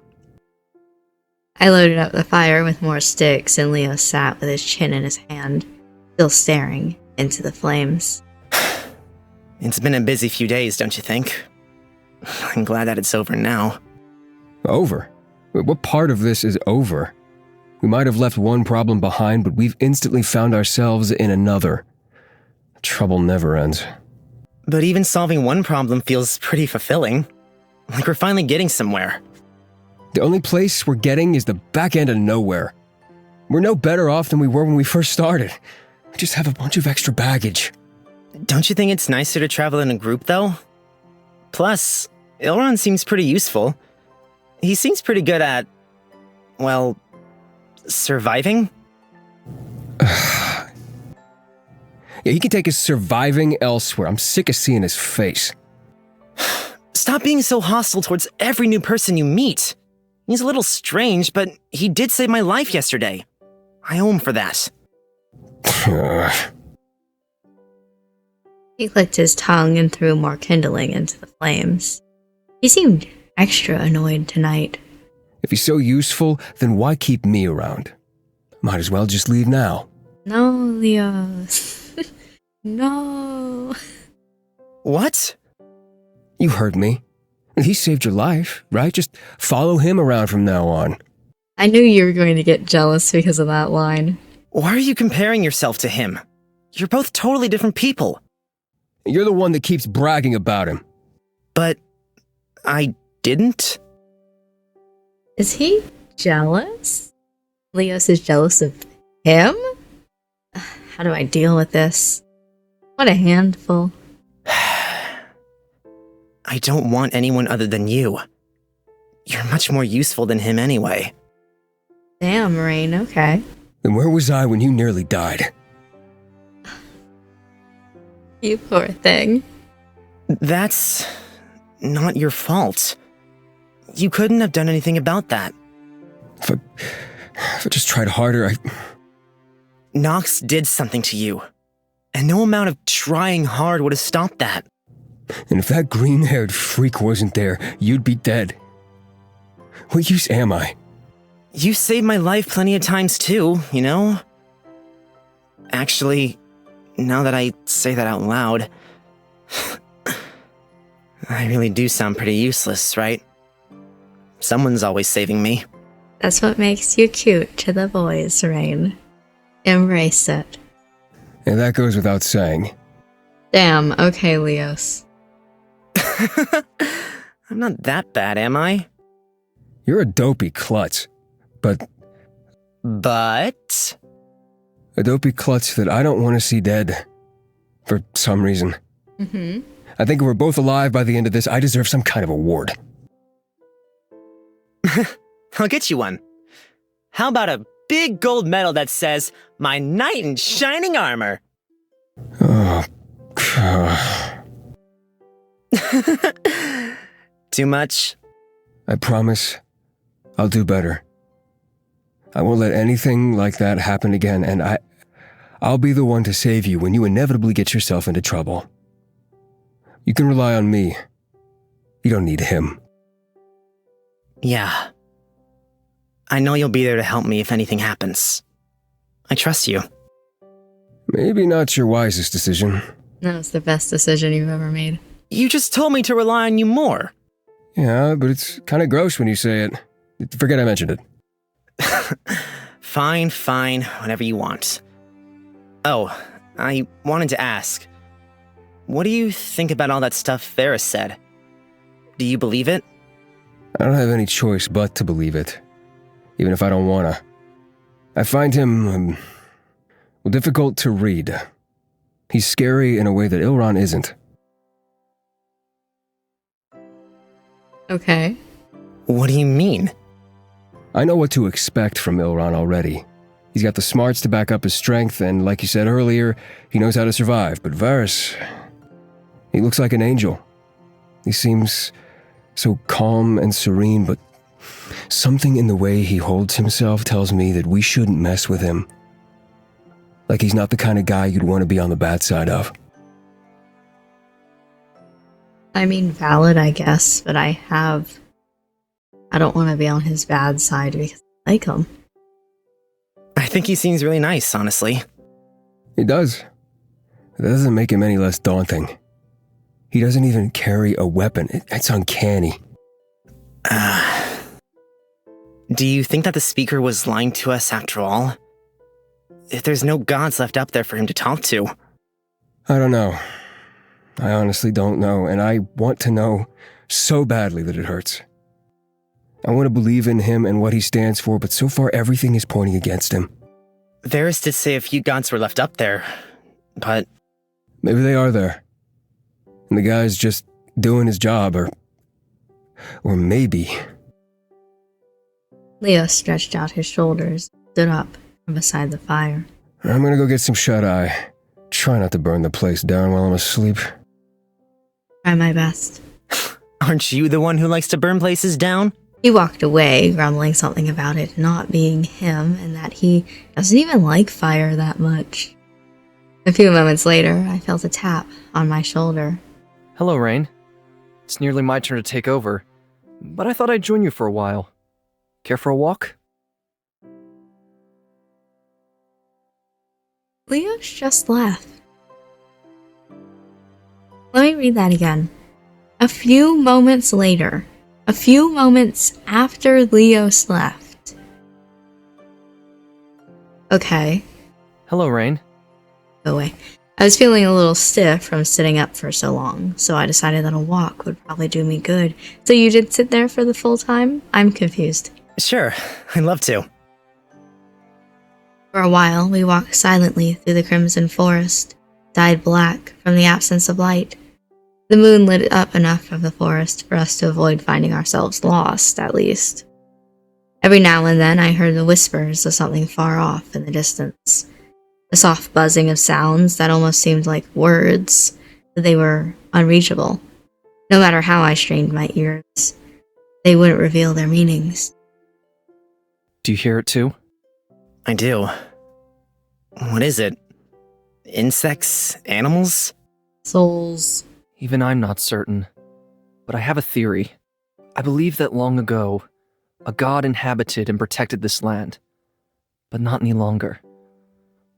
I loaded up the fire with more sticks, and Leo sat with his chin in his hand, still staring into the flames. It's been a busy few days, don't you think? I'm glad that it's over now. Over? Wait, what part of this is over? We might have left one problem behind, but we've instantly found ourselves in another. Trouble never ends. But even solving one problem feels pretty fulfilling. Like we're finally getting somewhere. The only place we're getting is the back end of nowhere. We're no better off than we were when we first started. We just have a bunch of extra baggage. Don't you think it's nicer to travel in a group, though? Plus, Ilron seems pretty useful. He seems pretty good at, well, surviving? Yeah, he can take his surviving elsewhere. I'm sick of seeing his face. Stop being so hostile towards every new person you meet. He's a little strange, but he did save my life yesterday. I owe him for that. He clicked his tongue and threw more kindling into the flames. He seemed extra annoyed tonight. If he's so useful, then why keep me around? Might as well just leave now. No, Leo. No. What? You heard me. He saved your life, right? Just follow him around from now on. I knew you were going to get jealous because of that line. Why are you comparing yourself to him? You're both totally different people. You're the one that keeps bragging about him. But I didn't? Is he jealous? Leos is jealous of him? How do I deal with this? What a handful. I don't want anyone other than you. You're much more useful than him anyway. Damn, Rain, okay. Then where was I when you nearly died? You poor thing. That's not your fault. You couldn't have done anything about that. If I just tried harder, Nox did something to you. And no amount of trying hard would have stopped that. And if that green-haired freak wasn't there, you'd be dead. What use am I? You saved my life plenty of times too, you know? Actually, now that I say that out loud, I really do sound pretty useless, right? Someone's always saving me. That's what makes you cute to the boys, Rain. Embrace it. And that goes without saying. Damn, okay, Leos. I'm not that bad, am I? You're a dopey klutz, but a dopey klutz that I don't want to see dead. For some reason. Mm-hmm. I think if we're both alive by the end of this, I deserve some kind of award. I'll get you one. How about a big gold medal that says, "My knight in shining armor"? Oh, Too much? I promise I'll do better. I won't let anything like that happen again, and I'll be the one to save you when you inevitably get yourself into trouble. You can rely on me. You don't need him. Yeah. I know you'll be there to help me if anything happens. I trust you. Maybe not your wisest decision. That was the best decision you've ever made. You just told me to rely on you more. Yeah, but it's kind of gross when you say it. Forget I mentioned it. Fine, whatever you want. Oh, I wanted to ask. What do you think about all that stuff Varys said? Do you believe it? I don't have any choice but to believe it, even if I don't wanna. I find him, difficult to read. He's scary in a way that Ilron isn't. Okay. What do you mean? I know what to expect from Ilron already. He's got the smarts to back up his strength, and like you said earlier, he knows how to survive. But Varys, he looks like an angel. He seems so calm and serene, but something in the way he holds himself tells me that we shouldn't mess with him. Like he's not the kind of guy you'd want to be on the bad side of. I mean, valid, I guess, but I don't want to be on his bad side because I like him. I think he seems really nice, honestly. He does. That doesn't make him any less daunting. He doesn't even carry a weapon. It's uncanny. Do you think that the speaker was lying to us after all? If there's no gods left up there for him to talk to. I don't know. I honestly don't know, and I want to know so badly that it hurts. I want to believe in him and what he stands for, but so far everything is pointing against him. Varys did say a few gods were left up there, but... Maybe they are there. And the guy's just doing his job, or maybe... Leo stretched out his shoulders, stood up from beside the fire. I'm gonna go get some shut-eye. Try not to burn the place down while I'm asleep. Try my best. Aren't you the one who likes to burn places down? He walked away, grumbling something about it not being him and that he doesn't even like fire that much. A few moments later, I felt a tap on my shoulder. Hello, Rain. It's nearly my turn to take over, but I thought I'd join you for a while. Care for a walk? Leo's just left. Let me read that again. A few moments later. A few moments after Leos left. Okay. Hello, Rain. Go away. I was feeling a little stiff from sitting up for so long, so I decided that a walk would probably do me good. So you did sit there for the full time? I'm confused. Sure, I'd love to. For a while, we walked silently through the crimson forest, dyed black from the absence of light. The moon lit up enough of the forest for us to avoid finding ourselves lost, at least. Every now and then I heard the whispers of something far off in the distance. A soft buzzing of sounds that almost seemed like words, but they were unreachable. No matter how I strained my ears, they wouldn't reveal their meanings. Do you hear it too? I do. What is it? Insects? Animals? Souls. Even I'm not certain. But I have a theory. I believe that long ago, a god inhabited and protected this land. But not any longer.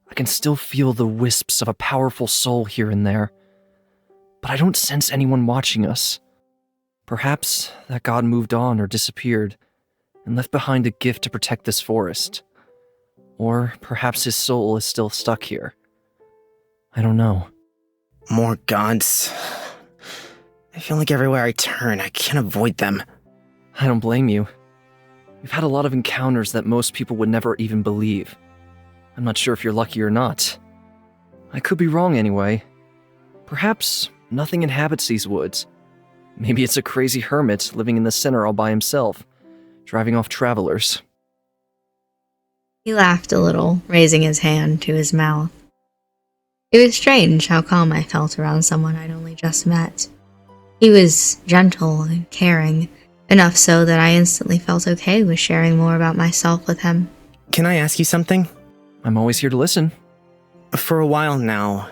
I can still feel the wisps of a powerful soul here and there. But I don't sense anyone watching us. Perhaps that god moved on or disappeared, and left behind a gift to protect this forest. Or perhaps his soul is still stuck here. I don't know. More gods. I feel like everywhere I turn, I can't avoid them. I don't blame you. We've had a lot of encounters that most people would never even believe. I'm not sure if you're lucky or not. I could be wrong anyway. Perhaps nothing inhabits these woods. Maybe it's a crazy hermit living in the center all by himself, driving off travelers. He laughed a little, raising his hand to his mouth. It was strange how calm I felt around someone I'd only just met. He was gentle and caring, enough so that I instantly felt okay with sharing more about myself with him. Can I ask you something? I'm always here to listen. For a while now,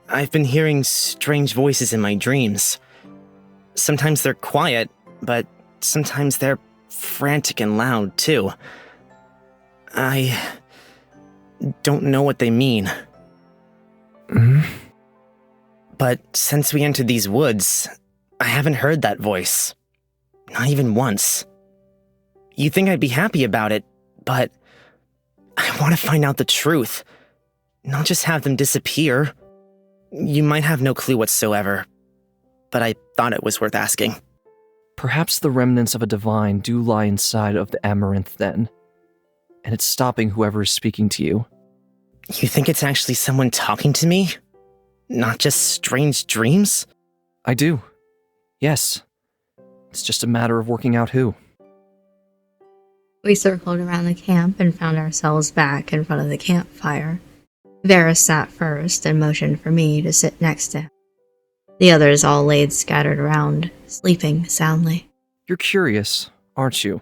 I've been hearing strange voices in my dreams. Sometimes they're quiet, but sometimes they're frantic and loud, too. I don't know what they mean. But since we entered these woods, I haven't heard that voice. Not even once. You'd think I'd be happy about it, but I want to find out the truth. Not just have them disappear. You might have no clue whatsoever, but I thought it was worth asking. Perhaps the remnants of a divine do lie inside of the amaranth then, and it's stopping whoever is speaking to you. You think it's actually someone talking to me? Not just strange dreams? I do. Yes. It's just a matter of working out who. We circled around the camp and found ourselves back in front of the campfire. Varys sat first and motioned for me to sit next to him. The others all laid scattered around, sleeping soundly. You're curious, aren't you?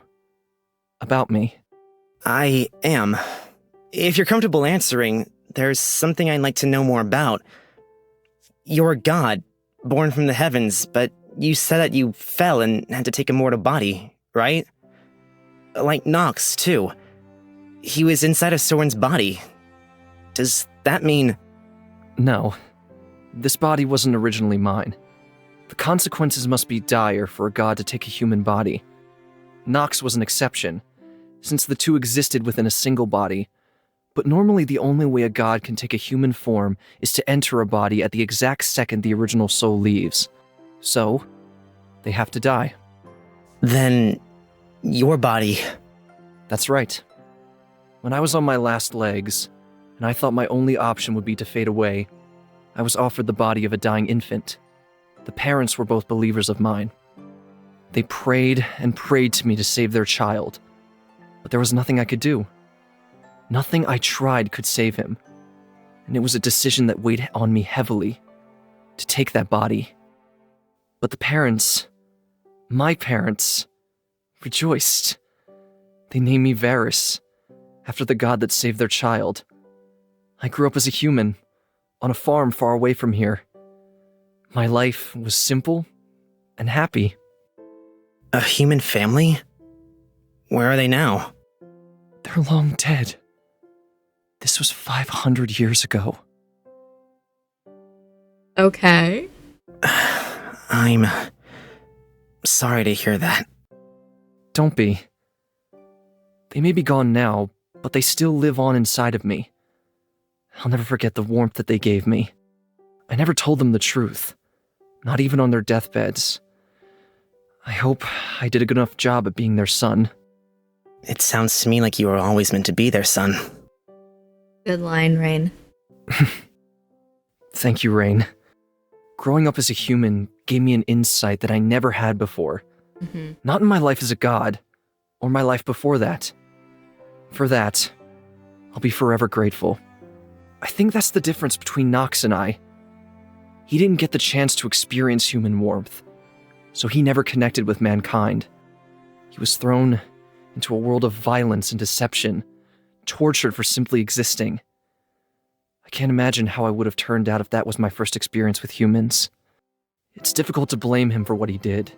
About me. I am. If you're comfortable answering, there's something I'd like to know more about. You're a god, born from the heavens, but you said that you fell and had to take a mortal body, right? Like Nox, too. He was inside of Soren's body. Does that mean... No. This body wasn't originally mine. The consequences must be dire for a god to take a human body. Nox was an exception, since the two existed within a single body. But normally the only way a god can take a human form is to enter a body at the exact second the original soul leaves. So, they have to die. Then... your body... That's right. When I was on my last legs, and I thought my only option would be to fade away, I was offered the body of a dying infant. The parents were both believers of mine. They prayed and prayed to me to save their child, but there was nothing I could do. Nothing I tried could save him, and it was a decision that weighed on me heavily, to take that body. But the parents, my parents, rejoiced. They named me Varys, after the god that saved their child. I grew up as a human, on a farm far away from here. My life was simple and happy. A human family? Where are they now? They're long dead. This was 500 years ago. Okay. I'm... sorry to hear that. Don't be. They may be gone now, but they still live on inside of me. I'll never forget the warmth that they gave me. I never told them the truth, not even on their deathbeds. I hope I did a good enough job at being their son. It sounds to me like you were always meant to be their son. Good line, Rain. Thank you, Rain. Growing up as a human gave me an insight that I never had before. Not in my life as a god, or my life before that. For that, I'll be forever grateful. I think that's the difference between Nox and I. He didn't get the chance to experience human warmth, so he never connected with mankind. He was thrown into a world of violence and deception, tortured for simply existing. I can't imagine how I would have turned out if that was my first experience with humans. It's difficult to blame him for what he did.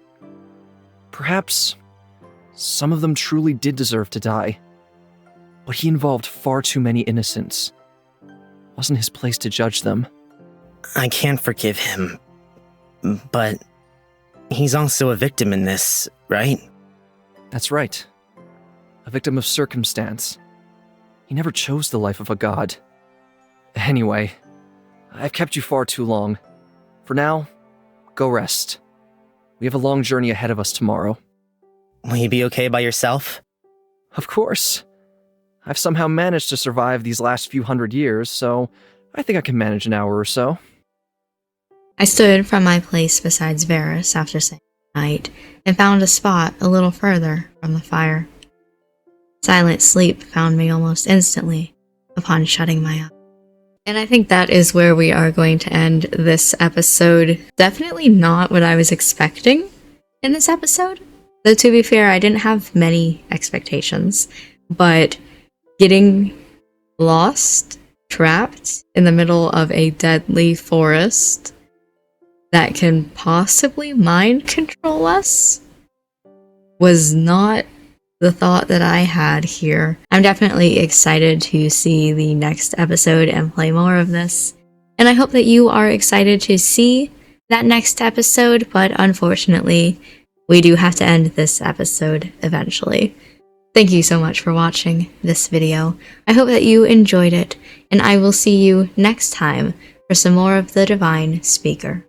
Perhaps some of them truly did deserve to die, but he involved far too many innocents. It wasn't his place to judge them. I can't forgive him, but he's also a victim in this, right? That's right. A victim of circumstance. He never chose the life of a god. Anyway, I've kept you far too long. For now, go rest. We have a long journey ahead of us tomorrow. Will you be okay by yourself? Of course. I've somehow managed to survive these last few hundred years, so I think I can manage an hour or so. I stood from my place beside Varys after saying night and found a spot a little further from the fire. Silent sleep found me almost instantly upon shutting my eyes. And I think that is where we are going to end this episode. Definitely not what I was expecting in this episode. Though to be fair, I didn't have many expectations. But getting lost, trapped in the middle of a deadly forest that can possibly mind control us was not the thought that I had here. I'm definitely excited to see the next episode and play more of this. And I hope that you are excited to see that next episode, but unfortunately, we do have to end this episode eventually. Thank you so much for watching this video. I hope that you enjoyed it, and I will see you next time for some more of The Divine Speaker.